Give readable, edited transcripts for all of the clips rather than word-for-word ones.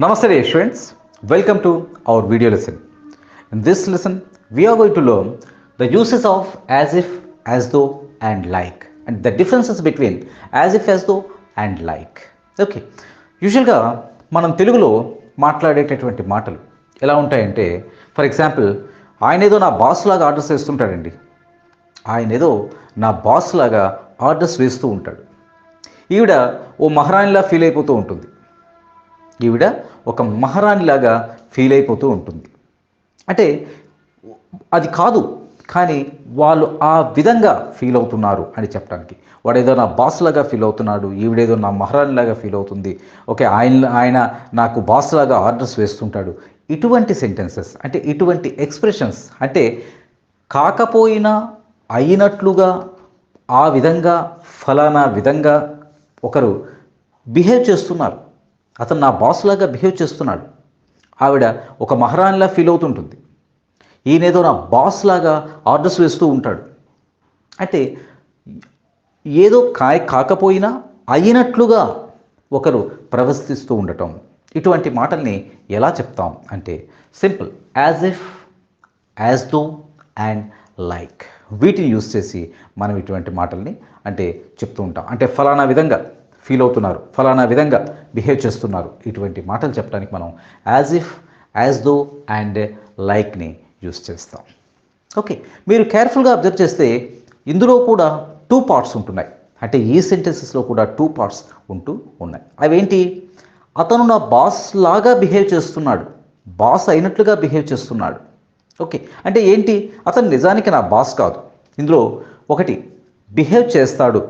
Namaste dear students, welcome to our video lesson. In this lesson, we are going to learn the uses of as if, as though and like and the differences between as if, as though and like. Okay, యూజువల్గా మనం తెలుగులో మాట్లాడేటటువంటి మాటలు ఎలా ఉంటాయంటే, for example, ఆయన ఏదో నా బాస్ లాగా ఆర్డర్స్ వేస్తుంటాడండి. ఆయన ఏదో నా బాస్ లాగా ఆర్డర్స్ వేస్తూ ఉంటాడు. ఈవిడ ఓ మహారాణిలా ఫీల్ అయిపోతూ ఉంటుంది. ఈవిడ ఒక మహారాణిలాగా ఫీల్ అయిపోతూ ఉంటుంది. అంటే అది కాదు, కానీ వాళ్ళు ఆ విధంగా ఫీల్ అవుతున్నారు అని చెప్పడానికి. వాడేదో నా బాస్ లాగా ఫీల్ అవుతున్నాడు, ఈవిడేదో నా మహారాణిలాగా ఫీల్ అవుతుంది. ఓకే, ఆయన నాకు బాస్ లాగా ఆర్డర్స్ వేస్తుంటాడు. ఇటువంటి సెంటెన్సెస్ అంటే ఇటువంటి ఎక్స్ప్రెషన్స్ అంటే కాకపోయినా అయినట్లుగా ఆ విధంగా ఫలానా విధంగా ఒకరు బిహేవ్ చేస్తున్నారు. అతను నా బాస్ లాగా బిహేవ్ చేస్తున్నాడు. ఆవిడ ఒక మహారాణిలా ఫీల్ అవుతుంటుంది. ఈయనేదో నా బాస్ లాగా ఆర్డర్స్ వేస్తూ ఉంటాడు. అంటే ఏదో కాకపోయినా అయినట్లుగా ఒకరు ప్రవర్తిస్తూ ఉండటం. ఇటువంటి మాటల్ని ఎలా చెప్తాం అంటే simple, as if, as though and like. వీటిని యూజ్ చేసి మనం ఇటువంటి మాటల్ని అంటే చెప్తూ ఉంటాం. అంటే ఫలానా విధంగా ఫీల్ అవుతున్నారు, ఫలానా విధంగా బిహేవ్ చేస్తున్నారు. ఇటువంటి మాటలు చెప్పడానికి మనం as if, as though and లైక్ని యూజ్ చేస్తాం. ఓకే, మీరు కేర్ఫుల్గా అబ్జర్వ్ చేస్తే ఇందులో కూడా 2 పార్ట్స్ ఉంటున్నాయి. అంటే ఈ సెంటెన్సెస్లో కూడా 2 పార్ట్స్ ఉంటూ ఉన్నాయి. అవేంటి? అతను నా బాస్ లాగా బిహేవ్ చేస్తున్నాడు, బాస్ అయినట్లుగా బిహేవ్ చేస్తున్నాడు. ఓకే, అంటే ఏంటి? అతను నిజానికి నా బాస్ కాదు. ఇందులో ఒకటి బిహేవ్ చేస్తాడు,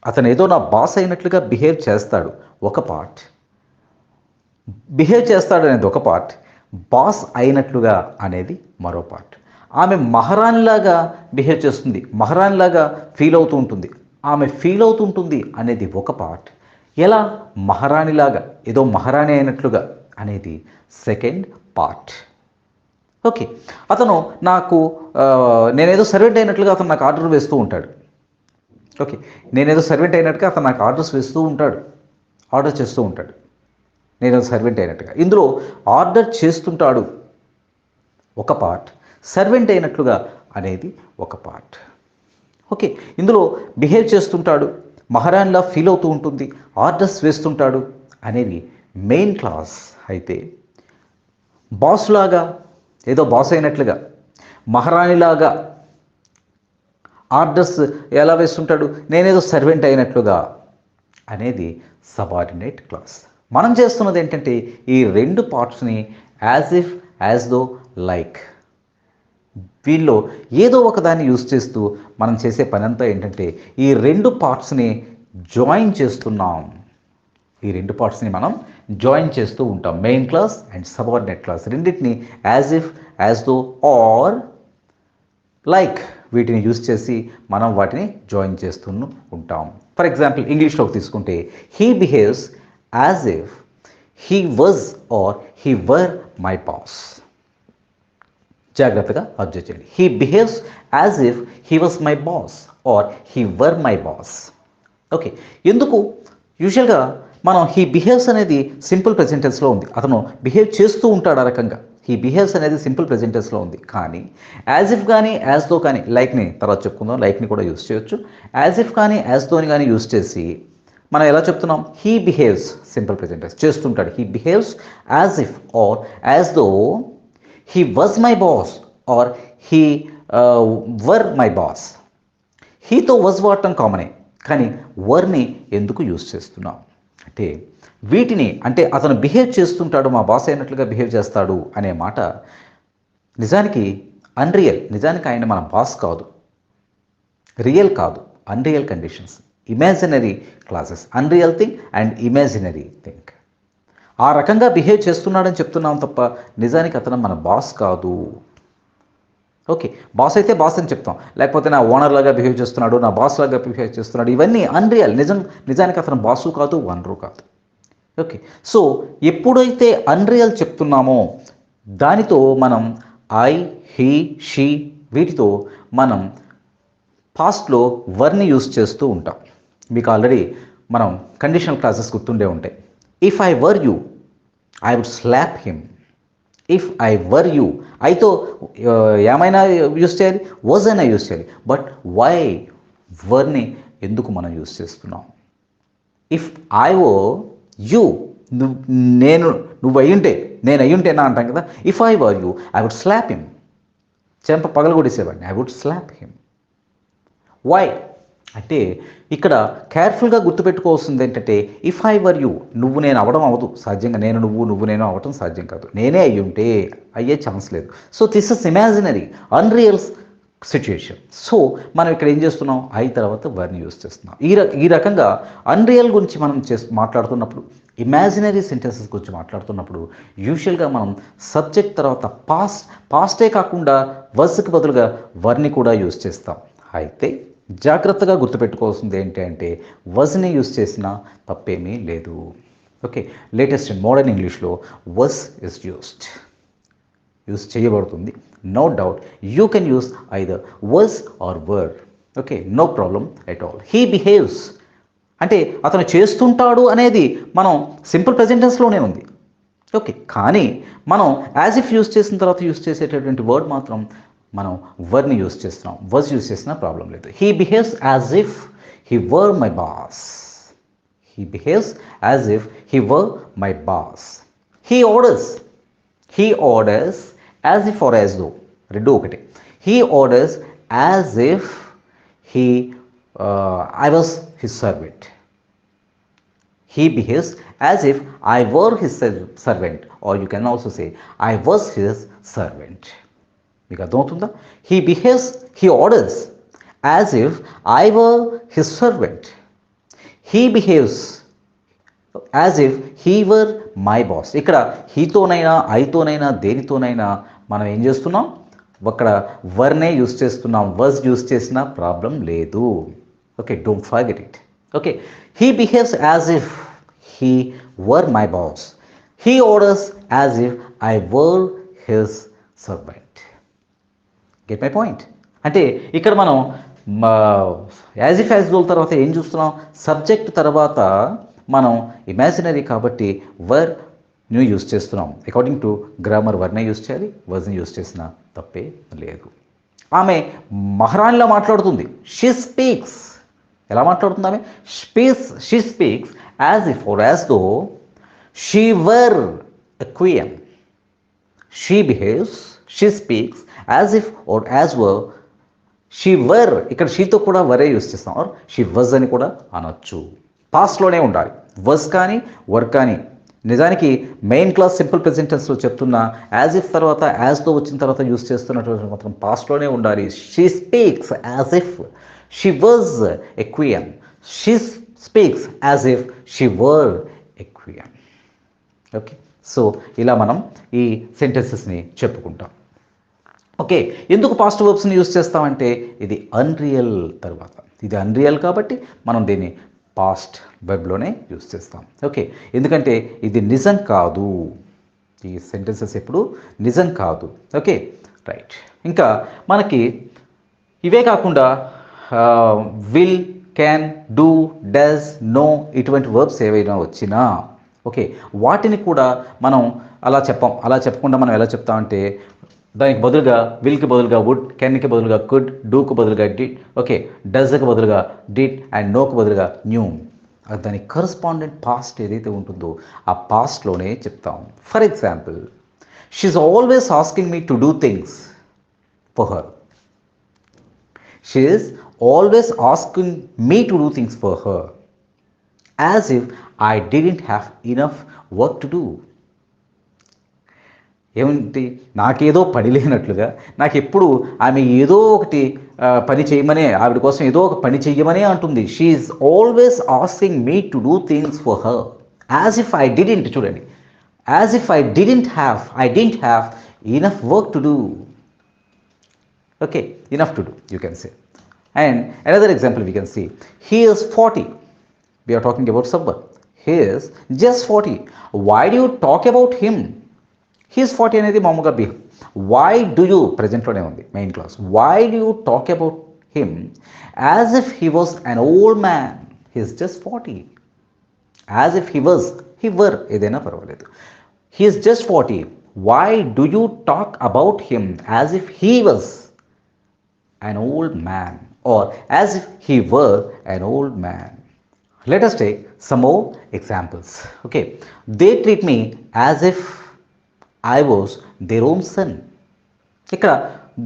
అతను ఏదో నా బాస్ అయినట్లుగా బిహేవ్ చేస్తాడు, ఒక పార్ట్. బిహేవ్ చేస్తాడు అనేది ఒక పార్ట్, బాస్ అయినట్లుగా అనేది మరో పార్ట్. ఆమె మహారాణిలాగా బిహేవ్ చేస్తుంది, మహారాణిలాగా ఫీల్ అవుతూ ఉంటుంది, ఆమె ఫీల్ అవుతుంటుంది అనేది ఒక పార్ట్. ఎలా మహారాణిలాగా, ఏదో మహారాణి అయినట్లుగా అనేది సెకండ్ పార్ట్. ఓకే, అతను నాకు నేనేదో సర్వెంట్ అయినట్లుగా అతను నాకు ఆర్డర్ వేస్తూ ఉంటాడు. ఓకే, నేనేదో సర్వెంట్ అయినట్టుగా అతను నాకు ఆర్డర్స్ వేస్తూ ఉంటాడు, ఆర్డర్ చేస్తూ ఉంటాడు. నేనేదో సర్వెంట్ అయినట్టుగా. ఇందులో ఆర్డర్ చేస్తుంటాడు ఒక పార్ట్, సర్వెంట్ అయినట్లుగా అనేది ఒక పార్ట్. ఓకే, ఇందులో బిహేవ్ చేస్తుంటాడు, మహారాణిలా ఫీల్ అవుతూ ఉంటుంది, ఆర్డర్స్ వేస్తుంటాడు అనేది మెయిన్ క్లాస్. అయితే బాస్ లాగా, ఏదో బాస్ అయినట్లుగా, మహారాణిలాగా ఆర్డర్స్ ఎలా వేస్తుంటాడు, నేనేదో సర్వెంట్ అయినట్లుగా అనేది సబార్డినేట్ క్లాస్. మనం చేస్తున్నది ఏంటంటే ఈ 2 పార్ట్స్ని as if, as though, like వీళ్ళు ఏదో ఒకదాన్ని యూజ్ చేస్తూ మనం చేసే పని అంతా ఏంటంటే ఈ 2 పార్ట్స్ని జాయిన్ చేస్తున్నాం. ఈ 2 పార్ట్స్ని మనం జాయిన్ చేస్తూ ఉంటాం. Main clause and subordinate clause రెండింటిని as if, as though or like వీటిని యూజ్ చేసి మనం వాటిని జాయిన్ చేస్తూ ఉంటాం. ఫర్ ఎగ్జాంపుల్, ఇంగ్లీష్లోకి తీసుకుంటే he behaves as if he was are he were my boss. జాగ్రత్తగా అబ్జర్వ్ చేయండి. He behaves as if he was my boss or he were my boss. Okay, ఎందుకు? యూజువల్గా మనం హీ బిహేవ్స్ అనేది simple present టెన్స్లో ఉంది, అతను behave చేస్తూ ఉంటాడు ఆ రకంగా. హీ బిహేవ్స్ అనేది సింపుల్ ప్రెజెంట్ టెన్స్లో ఉంది. కానీ యాజ్ ఇఫ్ కానీ, యాజ్ దో కానీ, లైక్ని తర్వాత చెప్పుకుందాం, లైక్ని కూడా యూజ్ చేయొచ్చు. యాజ్ ఇఫ్ కానీ, యాజ్ దోని కానీ యూజ్ చేసి మనం ఎలా చెప్తున్నాం? He behaves simple present tense చేస్తుంటాడు, he behaves as if or as though he was my boss or he were my boss. హీతో వాజ్ వాడటం కామనే, కానీ వర్ని ఎందుకు యూజ్ చేస్తున్నాం అంటే వీటిని, అంటే అతను బిహేవ్ చేస్తుంటాడు, మా బాస్ అయినట్లుగా బిహేవ్ చేస్తాడు అనే మాట నిజానికి అన్రియల్. నిజానికి ఆయన మన బాస్ కాదు, రియల్ కాదు, unreal conditions, imaginary classes, unreal thing and imaginary thing. ఆ రకంగా బిహేవ్ చేస్తున్నాడని చెప్తున్నాం తప్ప నిజానికి అతను మన బాస్ కాదు. ఓకే, బాస్ అయితే బాస్ అని చెప్తాం, లేకపోతే నా ఓనర్ లాగా బిహేవ్ చేస్తున్నాడు, నా బాస్ లాగా బిహేవ్ చేస్తున్నాడు, ఇవన్నీ అన్రియల్. నిజానికి అతను బాసు కాదు, ఓనరు కాదు. ఓకే, సో ఎప్పుడైతే అన్రియల్ చెప్తున్నామో దానితో మనం ఐ, హీ, షీ వీటితో మనం పాస్ట్లో వర్ని యూజ్ చేస్తూ ఉంటాం. మీకు ఆల్రెడీ మనం కండిషనల్ క్లాసెస్ గుర్తుండే ఉంటాయి. If I were you, I would slap him. If I were you, ఐతో ఏమైనా యూస్ చేయాలి, వాజ్ అయినా యూస్ చేయాలి. బట్ వై వర్ని ఎందుకు మనం యూస్ చేస్తున్నాం? ఇఫ్ ఐ ఓ యూ, నువ్వు నేను నువ్వు అయ్యుంటే నేను అయ్యుంటేనా అంటాం కదా. If I were you I would slap him. చెంప పగలగొట్టేసేవాడిని. I would slap him. Why అంటే ఇక్కడ కేర్ఫుల్గా గుర్తుపెట్టుకోవాల్సింది ఏంటంటే, ఇఫ్ ఐ వర్ యూ, నువ్వు నేను అవ్వడం అవ్వదు సాధ్యంగా. నేను నువ్వు, నువ్వు నేను అవ్వడం సాధ్యం కాదు. నేనే అయ్యి ఉంటే అయ్యే ఛాన్స్ లేదు. So this is imaginary, unreal situation. So మనం ఇక్కడ ఏం చేస్తున్నాం? ఐ తర్వాత వర్ని యూస్ చేస్తున్నాం. ఈ రకంగా అన్రియల్ గురించి మనం మాట్లాడుతున్నప్పుడు, ఇమాజినరీ సెంటెన్సెస్ గురించి మాట్లాడుతున్నప్పుడు యూజువల్గా మనం సబ్జెక్ట్ తర్వాత పాస్టే కాకుండా వర్స్కి బదులుగా వర్ని కూడా యూస్ చేస్తాం. అయితే జాగ్రత్తగా గుర్తుపెట్టుకోవాల్సింది ఏంటి అంటే, వజ్ని యూస్ చేసినా తప్పేమీ లేదు. ఓకే, లేటెస్ట్ అండ్ మోడర్న్ ఇంగ్లీష్లో వజ్ ఇస్ యూస్ చేయబడుతుంది. No doubt you can use either was or were. Okay, no problem at all. He behaves అంటే అతను చేస్తుంటాడు అనేది మనం సింపుల్ ప్రెజెంట్ టెన్స్లోనే ఉంది. ఓకే, కానీ మనం యాజ్ ఇఫ్ యూస్ చేసిన తర్వాత యూస్ చేసేటటువంటి వర్డ్ మాత్రం మనం వర్ని యూస్ చేస్తున్నాం. వర్స్ యూస్ చేసినా ప్రాబ్లం లేదు. He behaves as if he were my boss. He behaves as if he were my boss. He orders as if or as though, రెండు ఒకటే. He orders as if he I was his servant. He behaves as if I were his servant, or you can also say I was his servant. మీకు అర్థమవుతుందా? he orders as if I were his servant. He behaves as if he were my boss. ఇక్కడ హీతోనైనా ఐతోనైనా దేనితోనైనా మనం ఏం చేస్తున్నాం? అక్కడ వర్నే use చేస్తున్నాం. వర్స్ use చేసినా ప్రాబ్లం లేదు. Okay, don't forget it. Okay, he behaves as if he were my boss. He orders as if I were his servant. Get my point? అంటే ఇక్కడ మనం యాజ్ ఇఫ్ యాజ్ గోల్ తర్వాత ఏం చూస్తున్నాం? సబ్జెక్ట్ తర్వాత మనం ఇమాజినరీ కాబట్టి వర్ న్యూ యూస్ చేస్తున్నాం. అకార్డింగ్ టు గ్రామర్ వర్నే యూస్ చేయాలి. వర్స్ని యూస్ చేసిన తప్పే లేదు. ఆమె మహారాణిలా మాట్లాడుతుంది. She speaks. ఎలా మాట్లాడుతుంది ఆమె? She speaks as if or as though she were a queen. She behaves, she speaks as if or as were she were. ఇక్కడ షీతో కూడా వరే యూస్ చేస్తాం, ఆర్ షీ వజ్ అని కూడా అనొచ్చు. పాస్ట్లోనే ఉండాలి. వజ్ కానీ వర్ కానీ. నిజానికి మెయిన్ క్లాస్ సింపుల్ ప్రెజెంట్ టెన్స్లో చెప్తున్నా యాజ్ ఇఫ్ తర్వాత యాజ్తో వచ్చిన తర్వాత యూస్ చేస్తున్నటువంటి మాత్రం పాస్ట్లోనే ఉండాలి. She speaks as if she was a queen. She speaks as if she were a queen. Okay, so ఇలా మనం ఈ సెంటెన్సెస్ని చెప్పుకుంటాం. ఓకే, ఎందుకు పాస్ట్ వర్బ్స్ని యూస్ చేస్తామంటే ఇది అన్రియల్ తర్వాత. ఇది అన్రియల్ కాబట్టి మనం దీన్ని పాస్ట్ వెబ్లోనే యూస్ చేస్తాం. ఓకే, ఎందుకంటే ఇది నిజం కాదు. ఈ సెంటెన్సెస్ ఎప్పుడు నిజం కాదు. Okay, right. ఇంకా మనకి ఇవే కాకుండా will, can, do, does, know ఇటువంటి వర్బ్స్ ఏవైనా వచ్చినా ఓకే, వాటిని కూడా మనం అలా చెప్పకుండా మనం ఎలా చెప్తామంటే, దానికి బదులుగా విల్కి బదులుగా వుడ్, కెన్కి బదులుగా కుడ్, డూకు బదులుగా డిడ్, ఓకే, డస్కి బదులుగా డిడ్ అండ్ నోకు బదులుగా న్యూ. దానికి కరస్పాండెంట్ పాస్ట్ ఏదైతే ఉంటుందో ఆ పాస్ట్లోనే చెప్తాం. For example, she's always asking me to do things for her. She is always asking me to do things for her, as if I didn't have enough work to do. ఏమిటి? నాకేదో పని లేనట్లుగా, నాకు ఎప్పుడు ఆమె ఏదో ఒకటి పని చేయమనే, ఆవిడ కోసం ఏదో ఒక పని చెయ్యమనే అంటుంది. She is always asking me to do things for her, as if I didn't. చూడండి, as if I didn't have enough work to do. Okay, enough to do, you can say. And another example we can see, he is 40. We are talking about someone. He is just 40. Why do you talk about him? He is 40 అనేది మామూలుగా behave. Why do you, presentలోనే ఉంది main class. Why do you talk about him as if he was an old man? He is just 40. As if he were, ఏదైనా పర్వాలేదు. He is just 40. Why do you talk about him as if he was an old man or as if he were an old man? Let us take some more examples. Okay, they treat me as if I was their own son. ఇక్కడ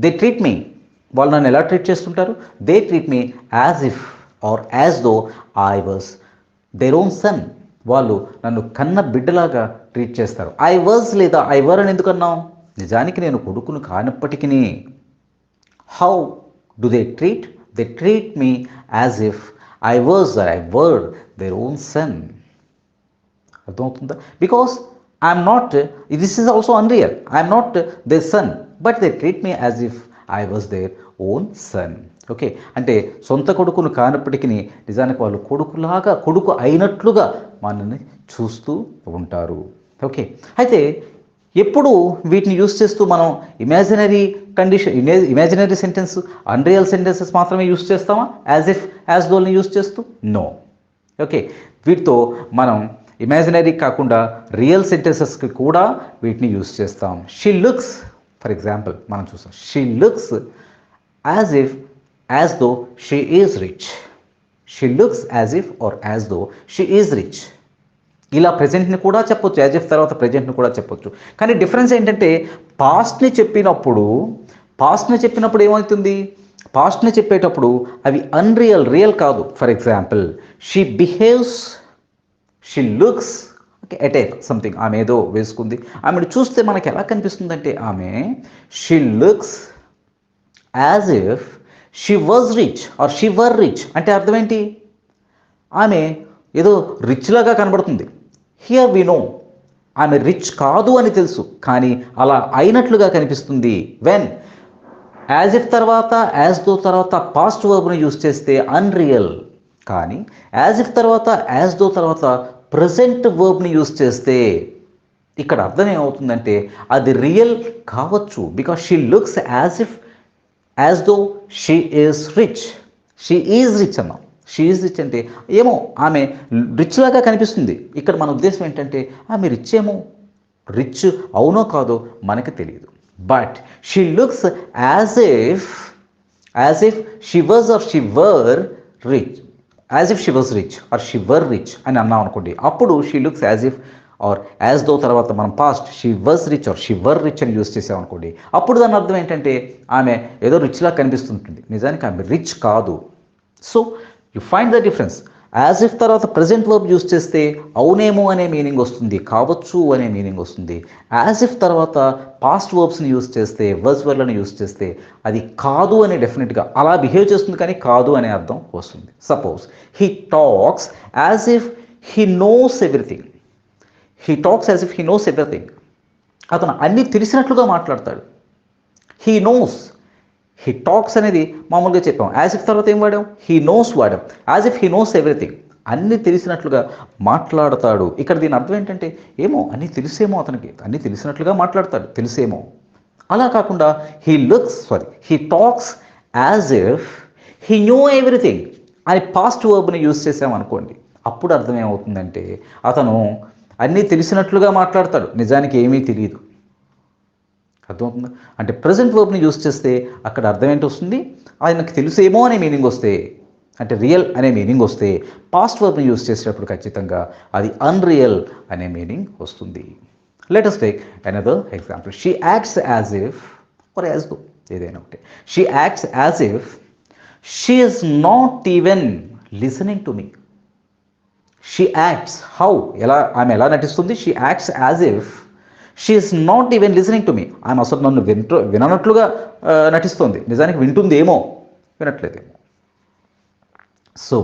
they treat me, వాళ్ళు నన్ను ఎలా treat చేస్తుంటారు? They treat me as if or as though I was their own son. వాళ్ళు నన్ను కన్న బిడ్డలాగా treat చేస్తారు. ఐ వాజ్ లేదా ఐ వర్ అని ఎందుకు అన్నాం? నిజానికి నేను కొడుకును కానప్పటికీ. How do they treat? They treat me as if I was or I were their own son. అర్థమవుతుందా? Because I'm not, this is also unreal. I'm not there sun, but they treat me as if I was their own sun. Okay, అంటే సొంత కొడుకును కానప్పటికీ నిజానికి వాళ్ళు కొడుకులాగా, కొడుకు అయినట్లుగా మనల్ని చూస్తూ ఉంటారు. ఓకే, అయితే ఎప్పుడు వీటిని యూస్ చేస్తూ మనం imaginary condition, imaginary sentence, unreal sentences మాత్రమే యూస్ చేస్తామా? యాజ్ ఇఫ్, యాజ్ దోల్ని యూస్ చేస్తూ? నో. ఓకే, వీటితో మనం ఇమాజినరీ కాకుండా రియల్ సెంటెన్సెస్కి కూడా వీటిని యూస్ చేస్తాం. షీ లుక్స్, ఫర్ ఎగ్జాంపుల్ మనం చూస్తాం, she looks as if as though she is rich. She looks as if or as though she is rich. ఇలా ప్రజెంట్ని కూడా చెప్పొచ్చు, యాజ్ ఇఫ్ తర్వాత ప్రజెంట్ని కూడా చెప్పొచ్చు. కానీ డిఫరెన్స్ ఏంటంటే పాస్ట్ని చెప్పినప్పుడు ఏమవుతుంది? పాస్ట్ని చెప్పేటప్పుడు అవి అన్రియల్, రియల్ కాదు. For example, she behaves, she looks at a something, ఆమె ఏదో వేసుకుంది, ఆమెను చూస్తే మనకి ఎలా కనిపిస్తుందంటే ఆమె she looks as if she was rich or she were rich. అంటే అర్థం ఏంటి? ఆమె ఏదో రిచ్ లాగా కనబడుతుంది. హియర్ వి నో ఆమె రిచ్ కాదు అని తెలుసు, కానీ అలా అయినట్లుగా కనిపిస్తుంది. వెన్ యాజ్ ఇఫ్ తర్వాత, యాజ్ దో తర్వాత పాస్ట్ వర్బ్ను యూస్ చేస్తే అన్రియల్. కానీ యాజ్ ఇఫ్ తర్వాత, యాజ్ దో తర్వాత ప్రజెంట్ వర్బ్ని యూస్ చేస్తే ఇక్కడ అర్థం ఏమవుతుందంటే అది రియల్ కావచ్చు. Because she looks as if as though she is rich. She is rich అన్నాం. షీ ఈజ్ రిచ్ అంటే ఏమో ఆమె రిచ్ లాగా కనిపిస్తుంది. ఇక్కడ మన ఉద్దేశం ఏంటంటే ఆమె రిచ్ ఏమో, రిచ్ అవునో కాదో మనకి తెలియదు. But she looks as if she was or she were rich, as if she was rich or she were rich అని అన్నాం అనుకోండి. అప్పుడు she looks as if or as though తర్వాత మనం past she was rich or she were rich అని use చేసామనుకోండి. అప్పుడు దాని అర్థం ఏంటంటే ఆమె ఏదో రిచ్లా కనిపిస్తుంటుంది, నిజానికి ఆమె రిచ్ కాదు. So you find the difference. As if తర్వాత ప్రజెంట్ వర్బ్ యూస్ చేస్తే అవునేమో అనే మీనింగ్ వస్తుంది, కావచ్చు అనే మీనింగ్ వస్తుంది. యాజ్ ఇఫ్ తర్వాత పాస్ట్ వర్బ్స్ని యూస్ చేస్తే, వర్స్ వర్లను యూస్ చేస్తే అది కాదు అని డెఫినెట్గా అలా బిహేవ్ చేస్తుంది, కానీ కాదు అనే అర్థం వస్తుంది. Suppose he talks as if he knows everything. He talks as if he knows everything. అతను అన్నీ తెలిసినట్లుగా మాట్లాడతాడు. హీ నోస్, హీ టాక్స్ అనేది మామూలుగా చెప్పాం. యాజ్ ఇఫ్ తర్వాత ఏం వాడాం? హీ నోస్ వాడాం. As if he knows everything, అన్నీ తెలిసినట్లుగా మాట్లాడతాడు. ఇక్కడ దీని అర్థం ఏంటంటే ఏమో అన్నీ తెలిసేమో, అతనికి అన్నీ తెలిసినట్లుగా మాట్లాడతాడు, తెలిసేమో. అలా కాకుండా he talks as if he know everything అని పాస్ట్ వర్బ్ని యూజ్ చేసామనుకోండి. అప్పుడు అర్థం ఏమవుతుందంటే అతను అన్నీ తెలిసినట్లుగా మాట్లాడతాడు, నిజానికి ఏమీ తెలియదు. అర్థమవుతుందా? అంటే ప్రజెంట్ వర్బ్ని యూస్ చేస్తే అక్కడ అర్థం ఏంటి వస్తుంది? ఆయనకు తెలుసేమో అనే మీనింగ్ వస్తే, అంటే రియల్ అనే మీనింగ్ వస్తే, పాస్ట్ వర్బ్ని యూస్ చేసేటప్పుడు ఖచ్చితంగా అది అన్రియల్ అనే మీనింగ్ వస్తుంది. Let us take another example. She acts as if or as though, ఏదైనా ఒకటి. She acts as if she is not even listening to me. She acts how? ఆమె ఎలా నటిస్తుంది? She acts as if she is not even listening to me. ఆమె అసలు నన్ను విననట్లుగా నటిస్తుంది, నిజానికి వింటుంది ఏమో, వినట్లేదేమో. సో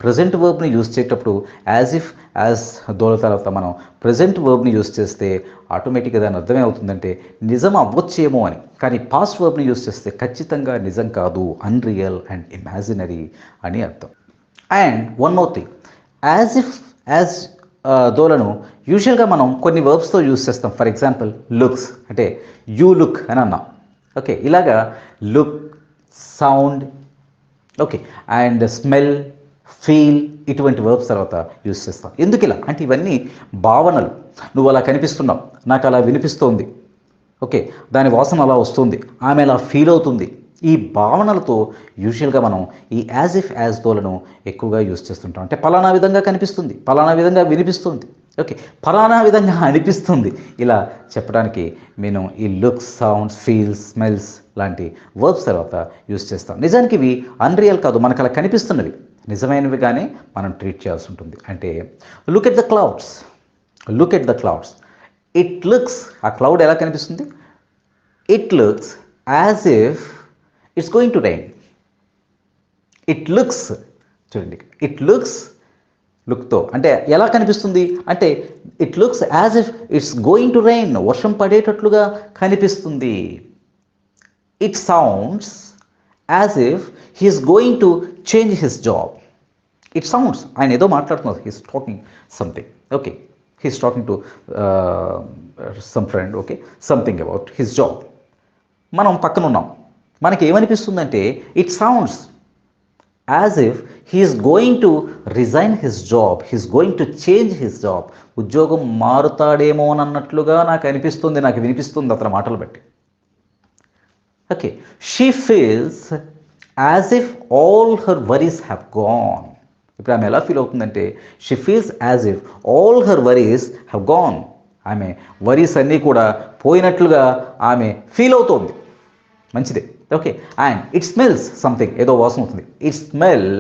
ప్రజెంట్ వర్బ్ని యూజ్ చేసేటప్పుడు యాజ్ ఇఫ్, యాజ్ దోల తర్వాత మనం ప్రజెంట్ వర్బ్ని యూజ్ చేస్తే ఆటోమేటిక్గా దాని అర్థమే అవుతుందంటే నిజం అవ్వచ్చేమో అని. కానీ పాస్ట్ వర్బ్ని యూజ్ చేస్తే ఖచ్చితంగా నిజం కాదు, అన్రియల్ అండ్ ఇమాజినరీ అని అర్థం. And one more thing, as if, as దోలను యూజువల్గా మనం కొన్ని వర్బ్స్తో యూజ్ చేస్తాం. ఫర్ ఎగ్జాంపుల్ లుక్స్ అంటే యూ లుక్ అని అన్నాం. ఓకే, ఇలాగా look, sound, okay, and smell, feel ఇటువంటి వర్బ్స్ తర్వాత యూస్ చేస్తాం. ఎందుకు ఇలా అంటే ఇవన్నీ భావనలు. నువ్వు అలా కనిపిస్తున్నావు, నాకు అలా వినిపిస్తోంది, ఓకే, దాని వాసన అలా వస్తుంది, ఆమె అలా ఫీల్ అవుతుంది. ఈ భావనలతో యూజువల్గా మనం ఈ యాజ్ ఇఫ్ యాజ్ దోలను ఎక్కువగా యూజ్ చేస్తుంటాం. అంటే పలానా విధంగా కనిపిస్తుంది, పలానా విధంగా వినిపిస్తుంది, ఓకే, ఫలానా విధంగా అనిపిస్తుంది, ఇలా చెప్పడానికి నేను ఈ లుక్స్, సౌండ్స్, ఫీల్స్, స్మెల్స్ లాంటి వర్బ్స్ తర్వాత యూజ్ చేస్తాం. నిజానికి ఇవి అన్రియల్ కాదు, మనకు అలా కనిపిస్తున్నవి నిజమైనవిగానే మనం ట్రీట్ చేయాల్సి ఉంటుంది. అంటే look at the clouds, look at the clouds, it looks, ఆ క్లౌడ్ ఎలా కనిపిస్తుంది, it looks as if it's going to rain. It looks, చూడండి, ఇట్ లుక్స్ లుక్తో అంటే ఎలా కనిపిస్తుంది అంటే it looks as if it's going to rain, వర్షం పడేటట్లుగా కనిపిస్తుంది. It sounds as if he's going to change his job. It sounds, ఆయన ఏదో మాట్లాడుతున్నారు, he's talking something, okay, he's talking to some friend, okay, something about his job. మనం పక్కన ఉన్నాం, మనకి ఏమనిపిస్తుందంటే it sounds as if he's going to resign his job, he's going to change his job. ఉద్యోగం మారుతాడేమో అన్నట్లుగా నాకు అనిపిస్తుంది, నాకు వినిపిస్తుంది అతని మాటలు బట్టి. Okay, she feels as if all her worries have gone. ఇప్పుడు ఆమె ఎలా ఫీల్ అవుతుందంటే she feels as if all her worries have gone. ఆమె వరీస్ అన్నీ కూడా పోయినట్లుగా ఆమె ఫీల్ అవుతోంది. మంచిదే, okay. And it smells something, ఏదో వాసన అవుతుంది. It smell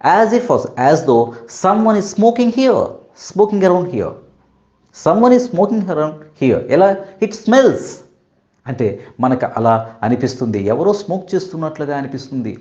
as if as though some one is smoking here, smoking around here. Some one is smoking around here. ఎలా? ఇట్ స్మెల్స్ అంటే మనకు అలా అనిపిస్తుంది, ఎవరో స్మోక్ చేస్తున్నట్లుగా అనిపిస్తుంది,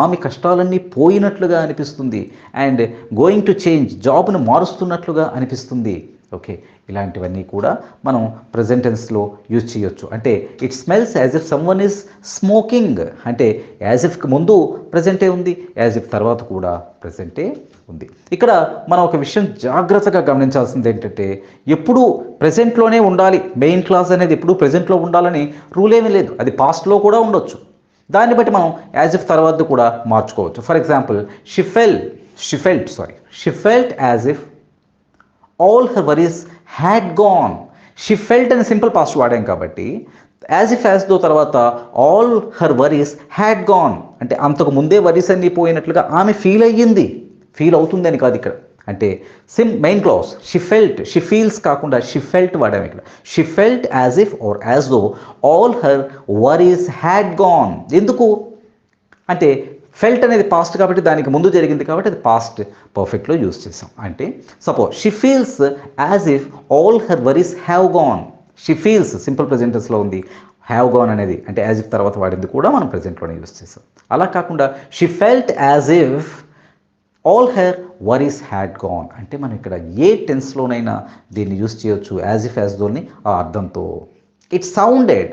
ఆమె కష్టాలన్నీ పోయినట్లుగా అనిపిస్తుంది, అండ్ గోయింగ్ టు చేంజ్, జాబ్ను మారుస్తున్నట్లుగా అనిపిస్తుంది. ఓకే, ఇలాంటివన్నీ కూడా మనం ప్రెజెంట్ టెన్స్లో యూజ్ చేయొచ్చు. అంటే it smells as if some one is smoking అంటే యాజ్ ఇఫ్కి ముందు ప్రజెంటే ఉంది, యాజ్ ఇఫ్ తర్వాత కూడా ప్రజెంటే ఉంది. ఇక్కడ మనం ఒక విషయం జాగ్రత్తగా గమనించాల్సింది ఏంటంటే ఎప్పుడూ ప్రజెంట్లోనే ఉండాలి, మెయిన్ క్లాస్ అనేది ఎప్పుడూ ప్రజెంట్లో ఉండాలని రూల్ ఏమీ లేదు. అది పాస్ట్లో కూడా ఉండొచ్చు. దాన్ని బట్టి మనం యాజ్ ఇఫ్ తర్వాత కూడా మార్చుకోవచ్చు. For example she felt as if all her worries had gone. She felt అని సింపుల్ పాస్ట్ వాడాం కాబట్టి యాజ్ ఇఫ్ యాజ్ దో తర్వాత all her worries had gone అంటే అంతకు ముందే వరీస్ అన్నీ పోయినట్లుగా ఆమె ఫీల్ అయ్యింది. ఫీల్ అవుతుంది అని కాదు ఇక్కడ. అంటే మెయిన్ క్లాస్ షీ ఫీల్స్ కాకుండా షీ ఫెల్ట్ వాడాము ఇక్కడ. She felt as if or as though all her worries had gone. ఎందుకు అంటే ఫెల్ట్ అనేది పాస్ట్ కాబట్టి దానికి ముందు జరిగింది కాబట్టి అది పాస్ట్ పర్ఫెక్ట్లో యూజ్ చేసాం. అంటే suppose she feels as if all her worries have gone. She feels simple ప్రెజెంటెన్స్లో ఉంది, హ్యావ్ గాన్ అనేది అంటే యాజ్ ఇఫ్ తర్వాత వాడింది కూడా మనం ప్రెజెంట్లోనే యూజ్ చేసాం. అలా కాకుండా she felt as if all her worries had gone అంటే మనం ఇక్కడ ఏ టెన్స్లోనైనా దీన్ని యూజ్ చేయొచ్చు యాజ్ ఇఫ్ యాజ్ దోని ఆ అర్థంతో. It sounded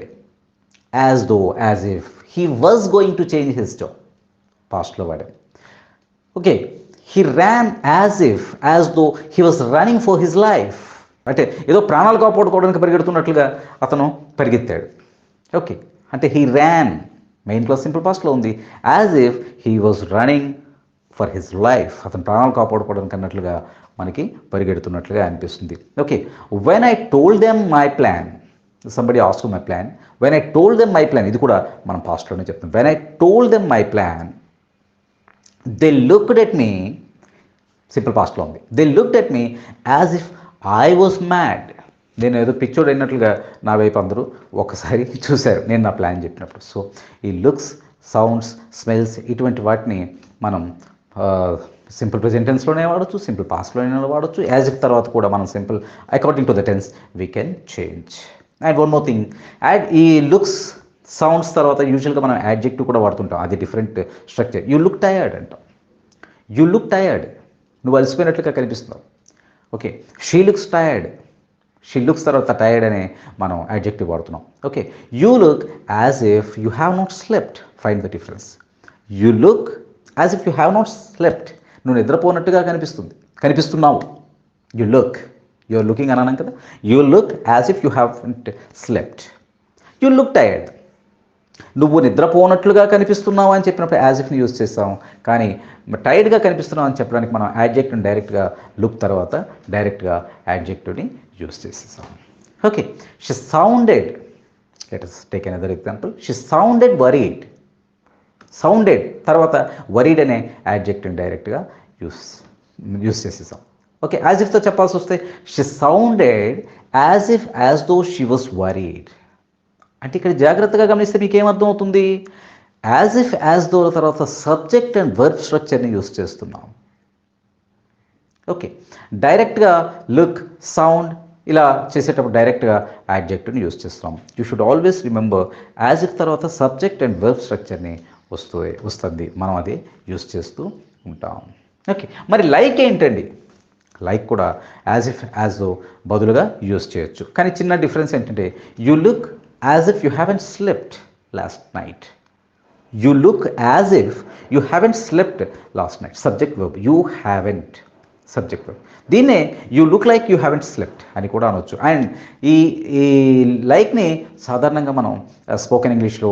as though as if he was going to change his job, పాస్ట్లో వాడాం. Okay, he ran as if as though he was running for his life అంటే ఏదో ప్రాణాలు కాపాడుకోవడానికి పరిగెడుతున్నట్లుగా అతను పరిగెత్తాడు. ఓకే, అంటే he ran main clause simple పాస్ట్లో ఉంది, as if he was running for his life అతను ప్రాణాలు కాపాడుకోవడానికి అన్నట్లుగా మనకి పరిగెడుతున్నట్లుగా అనిపిస్తుంది. Okay, when I told them my plan, somebody ask my plan, when I told them my plan, ఇది కూడా మనం పాస్ట్లోనే చెప్తాం. When I told them my plan they looked at me, simple పాస్ట్లో ఉంది, they looked at me as if I was mad. నేను ఏదో పిచ్చోడు అయినట్లుగా నా వైపు అందరూ ఒకసారి చూశారు నేను నా ప్లాన్ చెప్పినప్పుడు. సో ఈ లుక్స్, సౌండ్స్, స్మెల్స్ ఇటువంటి వాటిని మనం సింపుల్ ప్రెజెంట్ టెన్స్లోనే వాడచ్చు, సింపుల్ పాస్ట్లోనే వాడచ్చు. యాజ్ ఇఫ్ తర్వాత కూడా మనం simple according to the tense we can change. And one more thing, ఈ లుక్స్, సౌండ్స్ తర్వాత యూజువల్గా మనం యాడ్జెక్టివ్ కూడా వాడుతుంటాం, అది different structure. You look tired అంటాం. యూ లుక్ టయర్డ్, నువ్వు అలసిపోయినట్లుగా కనిపిస్తున్నావు. Okay, she looks tired, she looks తర్వాత టయర్డ్ అనే మనం యాడ్జెక్టివ్ వాడుతున్నాం. Okay, you look as if you have not slept. Find the difference. You look as if you have not slept, నువ్వు నిద్రపోనట్టుగా కనిపిస్తున్నావు. You are looking అన్నాను కదా. You look as if you have slept. You look tired, నువ్వు నిద్రపోనట్లుగా కనిపిస్తున్నావు అని చెప్పినప్పుడు as ఇఫ్ని use చేస్తాం. కానీ టైర్డ్గా కనిపిస్తున్నావు అని చెప్పడానికి మనం యాడ్జెక్టివ్ని డైరెక్ట్గా లుక్ తర్వాత డైరెక్ట్గా యాడ్జెక్టివ్ని యూజ్ చేసేసాం. Okay, she sounded, let us take another example. She sounded worried. Sounded తర్వాత వరీడ్ అనే యాడ్జెక్టివ్ని డైరెక్ట్గా యూజ్ చేసేసాం. ఓకే, యాజ్ ఇఫ్తో చెప్పాల్సి వస్తే she sounded as if as though she was worried. అంటే ఇక్కడ జాగ్రత్తగా గమనిస్తే మీకు ఏమర్థం అవుతుంది? యాజ్ ఇఫ్ యాజ్ దో తర్వాత సబ్జెక్ట్ అండ్ వర్బ్ స్ట్రక్చర్ని యూస్ చేస్తున్నాం. ఓకే, డైరెక్ట్గా లుక్, సౌండ్ ఇలా చేసేటప్పుడు డైరెక్ట్గా యాడ్జెక్టివ్ని యూస్ చేస్తాం. You should always remember as if తర్వాత సబ్జెక్ట్ అండ్ వర్బ్ స్ట్రక్చర్ని వస్తుంది, మనం అది యూస్ చేస్తూ ఉంటాం. ఓకే, మరి లైక్ ఏంటండి? లైక్ కూడా యాజ్ ఇఫ్ యాజ్ దో బదులుగా యూస్ చేయొచ్చు. కానీ చిన్న డిఫరెన్స్ ఏంటంటే you look as if you haven't slept last night. You look as if you haven't slept last night. Subject verb, you haven't subject verb. దీన్నే you look like you haven't slept అని కూడా అనొచ్చు. And ఈ లైక్ని సాధారణంగా మనం spoken ఇంగ్లీష్లో,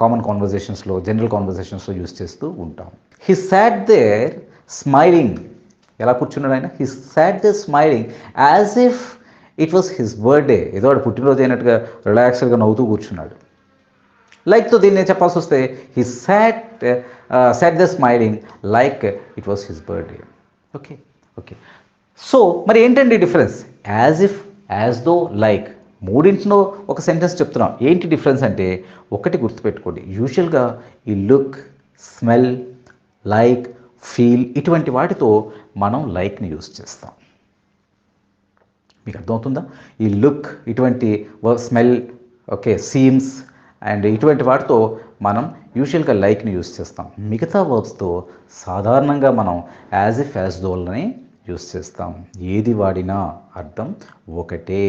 common కాన్వర్జేషన్స్లో, general కాన్వర్జేషన్స్లో యూస్ చేస్తూ ఉంటాం. He sat there smiling. ఎలా కూర్చున్నాడు ఆయన? He sat there smiling as if it was his birthday. ఏదో వాడు పుట్టినరోజు అయినట్టుగా రిలాక్స్డ్గా నవ్వుతూ కూర్చున్నాడు. లైక్తో దీన్ని చెప్పాల్సి వస్తే he sat the smiling like it was his birthday. Okay okay, so మరి ఏంటండి difference? As if, as though, like మూడింటిలో ఒక సెంటెన్స్ చెప్తున్నాం. ఏంటి డిఫరెన్స్ అంటే ఒకటి గుర్తుపెట్టుకోండి, యూజువల్గా ఈ లుక్, స్మెల్, లైక్, ఫీల్ ఇటువంటి వాటితో మనం లైక్ని యూజ్ చేస్తాం. మీకు అర్థమవుతుందా? ఈ లుక్, ఇటువంటి స్మెల్, ఓకే, సీమ్స్ అండ్ ఇటువంటి వాటితో మనం యూజువల్గా లైక్ని యూజ్ చేస్తాం. మిగతా వర్బ్స్తో సాధారణంగా మనం యాజ్ ఇఫ్ యాజ్ దోల్ని యూజ్ చేస్తాం. ఏది వాడినా అర్థం ఒకటే.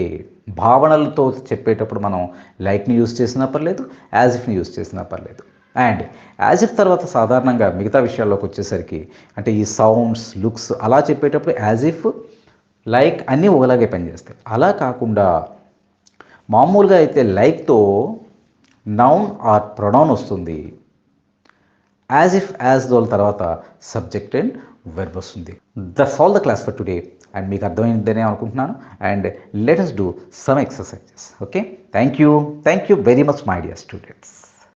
భావనలతో చెప్పేటప్పుడు మనం లైక్ని యూజ్ చేసినా పర్లేదు, యాజ్ ఇఫ్ని యూజ్ చేసినా పర్లేదు. అండ్ యాజ్ ఇఫ్ తర్వాత సాధారణంగా మిగతా విషయాల్లోకి వచ్చేసరికి అంటే ఈ సౌండ్స్, లుక్స్ అలా చెప్పేటప్పుడు యాజ్ ఇఫ్, లైక్ అన్నీ ఒకలాగే పనిచేస్తాయి. అలా కాకుండా మామూలుగా అయితే లైక్తో నౌన్ ఆర్ ప్రొనౌన్ వస్తుంది. యాజ్ ఇఫ్ యాజ్ దోల్ తర్వాత సబ్జెక్ట్ అండ్ వెర్బ్ వస్తుంది. That's all the class for today. And మీకు అర్థమైందనే అనుకుంటున్నాను. And let us do some exercises. Okay, thank you very much my dear students.